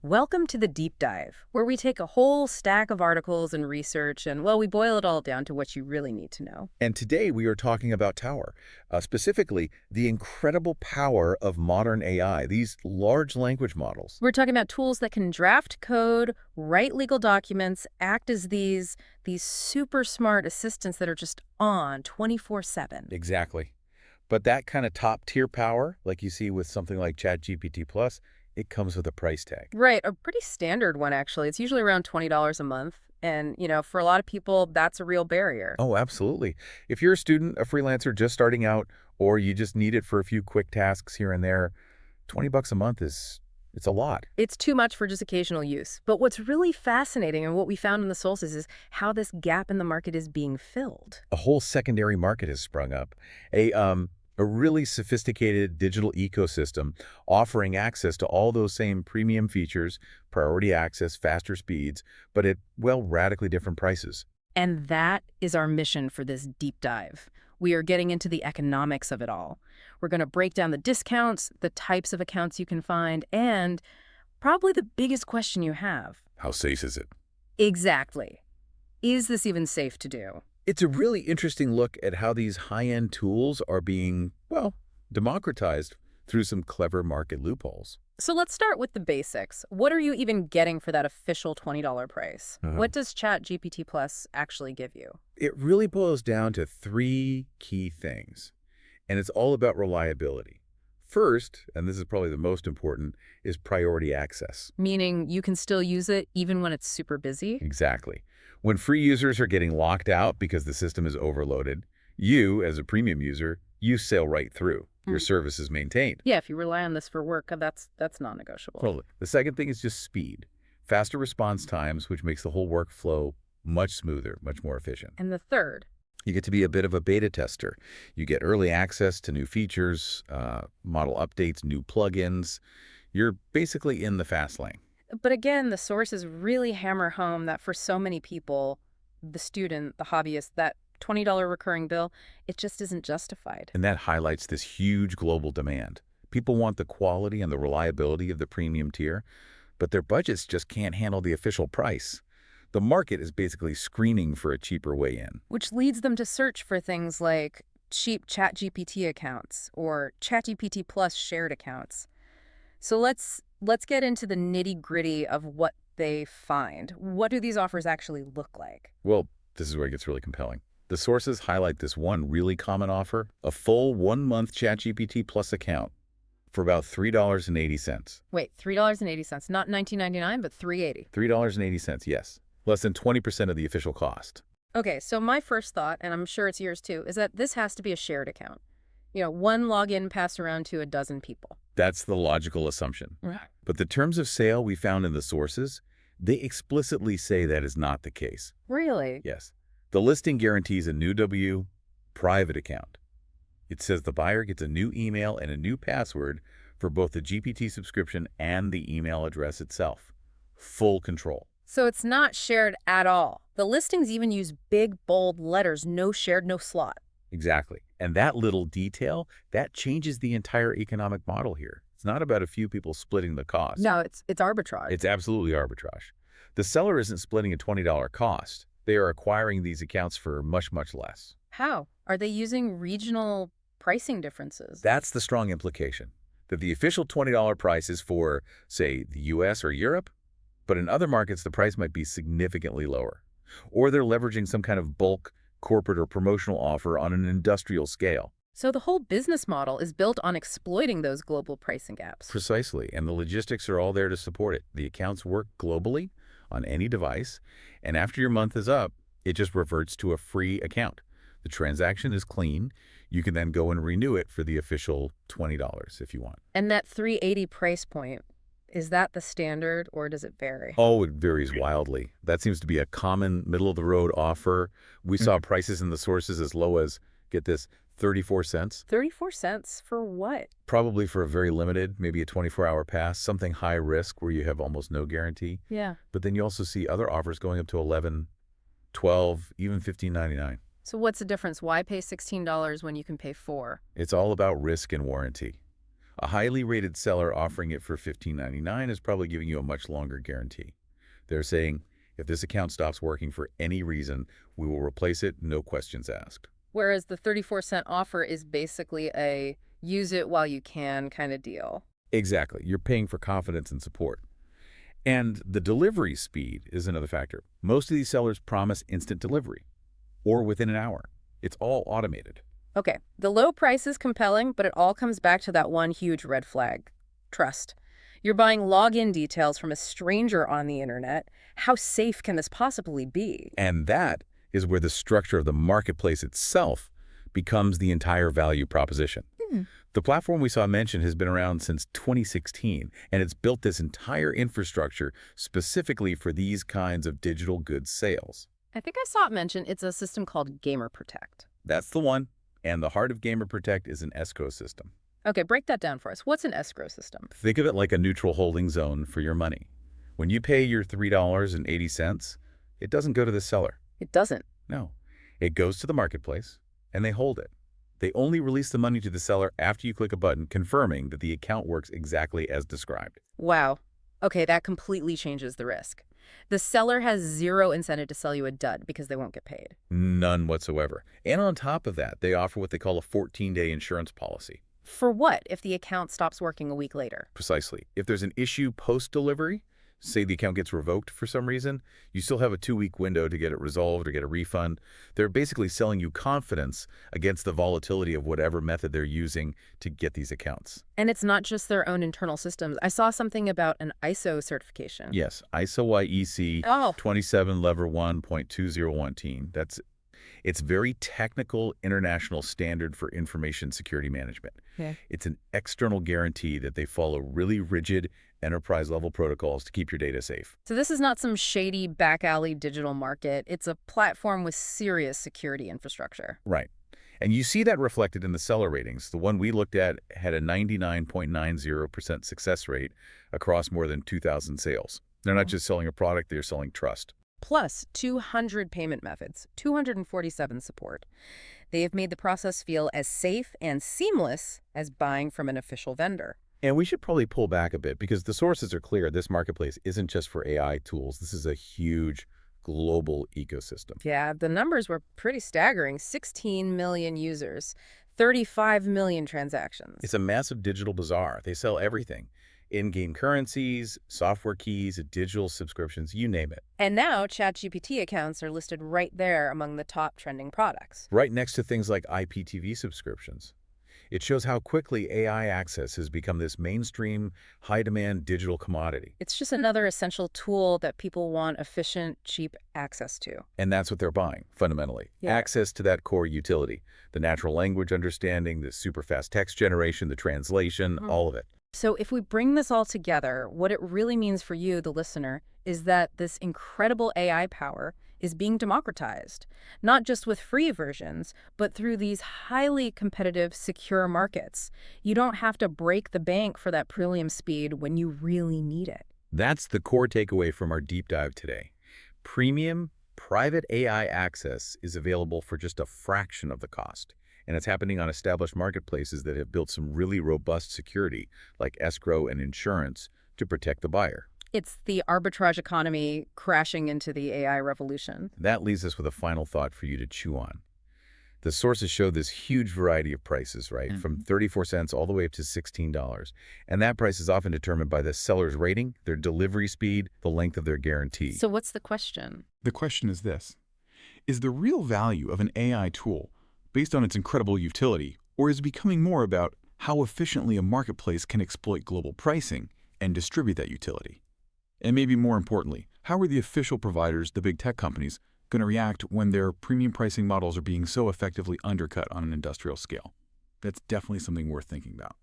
Welcome to the Deep Dive, where we take a whole stack of articles and research and, well, we boil it all down to what you really need to know. And today we are talking about Tower, specifically the incredible power of modern AI, these large language models. We're talking about tools that can draft code, write legal documents, act as these super smart assistants that are just on 24/7. Exactly. But that kind of top-tier power, like you see with something like ChatGPT Plus, it comes with a price tag. Right, a pretty standard one, actually. It's usually around $20 a month. And, for a lot of people, that's a real barrier. Oh, absolutely. If you're a student, a freelancer just starting out, or you just need it for a few quick tasks here and there, $20 a month it's a lot. It's too much for just occasional use. But what's really fascinating and what we found in the sources is how this gap in the market is being filled. A whole secondary market has sprung up. A really sophisticated digital ecosystem offering access to all those same premium features, priority access, faster speeds, but at, well, radically different prices. And that is our mission for this deep dive. We are getting into the economics of it all. We're going to break down the discounts, the types of accounts you can find, and probably the biggest question you have. How safe is it? Exactly. Is this even safe to do? It's a really interesting look at how these high-end tools are being, well, democratized through some clever market loopholes. So let's start with the basics. What are you even getting for that official $20 price? What does ChatGPT Plus actually give you? It really boils down to three key things, and it's all about reliability. First, and this is probably the most important, is priority access. Meaning you can still use it even when it's super busy? Exactly. When free users are getting locked out because the system is overloaded, you, as a premium user, you sail right through. Your service is maintained. Yeah, if you rely on this for work, that's non-negotiable. Totally. The second thing is just speed. Faster response times, which makes the whole workflow much smoother, much more efficient. And the third? You get to be a bit of a beta tester. You get early access to new features, model updates, new plugins. You're basically in the fast lane. But again, the sources really hammer home that for so many people, the student, the hobbyist, that $20 recurring bill, it just isn't justified. And that highlights this huge global demand. People want the quality and the reliability of the premium tier, but their budgets just can't handle the official price. The market is basically screaming for a cheaper way in. Which leads them to search for things like cheap ChatGPT accounts or ChatGPT Plus shared accounts. So let's get into the nitty-gritty of what they find. What do these offers actually look like? Well, this is where it gets really compelling. The sources highlight this one really common offer, a full 1-month ChatGPT Plus account for about $3.80. Wait, $3.80, not $19.99, but $3.80. $3.80, yes. Less than 20% of the official cost. Okay, so my first thought, and I'm sure it's yours too, is that this has to be a shared account. One login passed around to a dozen people. That's the logical assumption. Right. But the terms of sale we found in the sources, they explicitly say that is not the case. Really? Yes. The listing guarantees a new private account. It says the buyer gets a new email and a new password for both the GPT subscription and the email address itself. Full control. So it's not shared at all. The listings even use big, bold letters, no shared, no slot. Exactly. And that little detail, that changes the entire economic model here. It's not about a few people splitting the cost. No, it's arbitrage. It's absolutely arbitrage. The seller isn't splitting a $20 cost. They are acquiring these accounts for much, much less. How? Are they using regional pricing differences? That's the strong implication, that the official $20 price is for, say, the US or Europe, but in other markets the price might be significantly lower. Or they're leveraging some kind of bulk, corporate, or promotional offer on an industrial scale. So the whole business model is built on exploiting those global pricing gaps. Precisely, and the logistics are all there to support it. The accounts work globally on any device, and after your month is up, it just reverts to a free account. The transaction is clean. You can then go and renew it for the official $20 if you want. And that $3.80 price point, is that the standard or does it vary? Oh, it varies wildly. That seems to be a common middle-of-the-road offer. We saw prices in the sources as low as, get this, 34 cents. 34 cents for what? Probably for a very limited, maybe a 24-hour pass, something high risk where you have almost no guarantee. Yeah. But then you also see other offers going up to 11, 12, even $15.99. So what's the difference? Why pay $16 when you can pay $4? It's all about risk and warranty. A highly rated seller offering it for $15.99 is probably giving you a much longer guarantee. They're saying, if this account stops working for any reason, we will replace it, no questions asked. Whereas the 34-cent offer is basically a use it while you can kind of deal. Exactly. You're paying for confidence and support. And the delivery speed is another factor. Most of these sellers promise instant delivery or within an hour. It's all automated. Okay, the low price is compelling, but it all comes back to that one huge red flag: trust. You're buying login details from a stranger on the internet. How safe can this possibly be? And that is where the structure of the marketplace itself becomes the entire value proposition. Hmm. The platform we saw mentioned has been around since 2016, and it's built this entire infrastructure specifically for these kinds of digital goods sales. I think I saw it mentioned it's a system called Gamer Protect. That's the one. And the heart of Gamer Protect is an escrow system. Okay, break that down for us. What's an escrow system? Think of it like a neutral holding zone for your money. When you pay your $3.80, it doesn't go to the seller. It doesn't. No. It goes to the marketplace, and they hold it. They only release the money to the seller after you click a button confirming that the account works exactly as described. Wow. Okay, that completely changes the risk. The seller has zero incentive to sell you a dud because they won't get paid. None whatsoever. And on top of that, they offer what they call a 14-day insurance policy. For what if the account stops working a week later? Precisely. If there's an issue post-delivery, say the account gets revoked for some reason, you still have a 2-week window to get it resolved or get a refund. They're basically selling you confidence against the volatility of whatever method they're using to get these accounts. And it's not just their own internal systems. I saw something about an ISO certification. Yes, ISO YEC Oh, 27 Lever 1.201. It's very technical international standard for information security management. yeah. It's an external guarantee that they follow really rigid enterprise-level protocols to keep your data safe. So this is not some shady back alley digital market. It's a platform with serious security infrastructure. Right. And you see that reflected in the seller ratings. The one we looked at had a 99.90% success rate across more than 2,000 sales. They're not just selling a product, they're selling trust. Plus 200 payment methods, 247 support. They have made the process feel as safe and seamless as buying from an official vendor. And we should probably pull back a bit because the sources are clear. This marketplace isn't just for AI tools. This is a huge global ecosystem. Yeah, the numbers were pretty staggering. 16 million users, 35 million transactions. It's a massive digital bazaar. They sell everything. In-game currencies, software keys, digital subscriptions, you name it. And now ChatGPT accounts are listed right there among the top trending products. Right next to things like IPTV subscriptions. It shows how quickly AI access has become this mainstream, high-demand digital commodity. It's just another essential tool that people want efficient, cheap access to. And that's what they're buying, fundamentally. Yeah. Access to that core utility. The natural language understanding, the super fast text generation, the translation, all of it. So if we bring this all together, what it really means for you, the listener, is that this incredible AI power is being democratized, not just with free versions, but through these highly competitive, secure markets. You don't have to break the bank for that premium speed when you really need it. That's the core takeaway from our deep dive today. Premium, private AI access is available for just a fraction of the cost. And it's happening on established marketplaces that have built some really robust security, like escrow and insurance, to protect the buyer. It's the arbitrage economy crashing into the AI revolution. That leaves us with a final thought for you to chew on. The sources show this huge variety of prices, right? From 34 cents all the way up to $16. And that price is often determined by the seller's rating, their delivery speed, the length of their guarantee. So what's the question? The question is this: is the real value of an AI tool based on its incredible utility, or is it becoming more about how efficiently a marketplace can exploit global pricing and distribute that utility? And maybe more importantly, how are the official providers, the big tech companies, going to react when their premium pricing models are being so effectively undercut on an industrial scale? That's definitely something worth thinking about.